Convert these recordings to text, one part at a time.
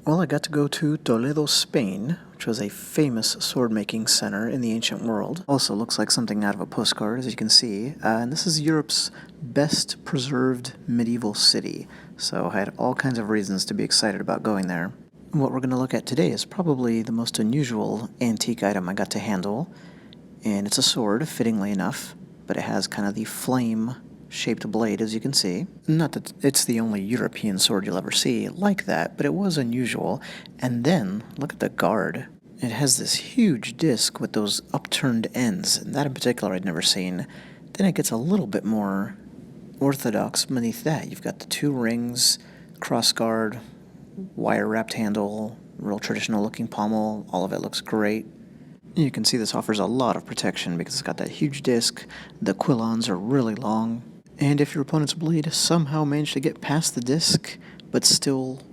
Well, I got to go to Toledo, Spain, which was a famous sword-making center in the ancient world. Also looks like something out of a postcard, as you can see. And this is Europe's best preserved medieval city, so I had all kinds of reasons to be excited about going there. What we're going to look at today is probably the most unusual antique item I got to handle, and it's a sword, fittingly enough, but it has kind of the flame-shaped blade, as you can see. Not that it's the only European sword you'll ever see like that, but it was unusual. And then, look at the guard. It has this huge disc with those upturned ends, and that in particular I'd never seen. Then it gets a little bit more orthodox beneath that. You've got the two rings, crossguard, wire-wrapped handle, real traditional-looking pommel. All of it looks great. You can see this offers a lot of protection because it's got that huge disc, the quillons are really long, and if your opponent's blade somehow managed to get past the disc but still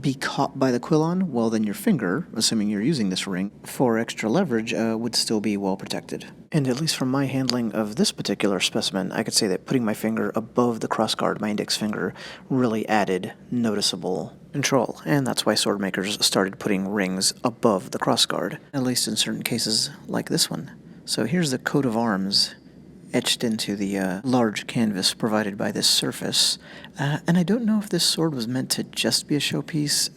be caught by the quillon, well then your finger, assuming you're using this ring, for extra leverage, would still be well protected. And at least from my handling of this particular specimen, I could say that putting my finger above the crossguard, my index finger, really added noticeable control, and that's why sword makers started putting rings above the crossguard, at least in certain cases like this one. So here's the coat of arms etched into the large canvas provided by this surface. And I don't know if this sword was meant to just be a showpiece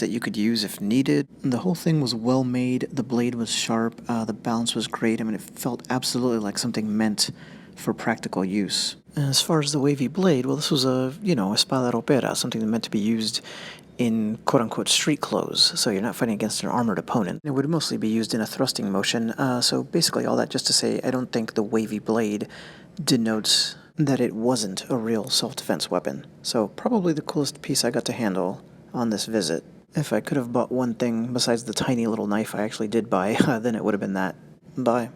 that you could use if needed. The whole thing was well made, the blade was sharp, the balance was great. I mean, it felt absolutely like something meant for practical use. As far as the wavy blade, well, this was a espada ropera, something meant to be used in quote-unquote street clothes, so you're not fighting against an armored opponent. It would mostly be used in a thrusting motion, so basically all that just to say I don't think the wavy blade denotes that it wasn't a real self-defense weapon. So probably the coolest piece I got to handle on this visit. If I could have bought one thing besides the tiny little knife I actually did buy, then it would have been that. Bye.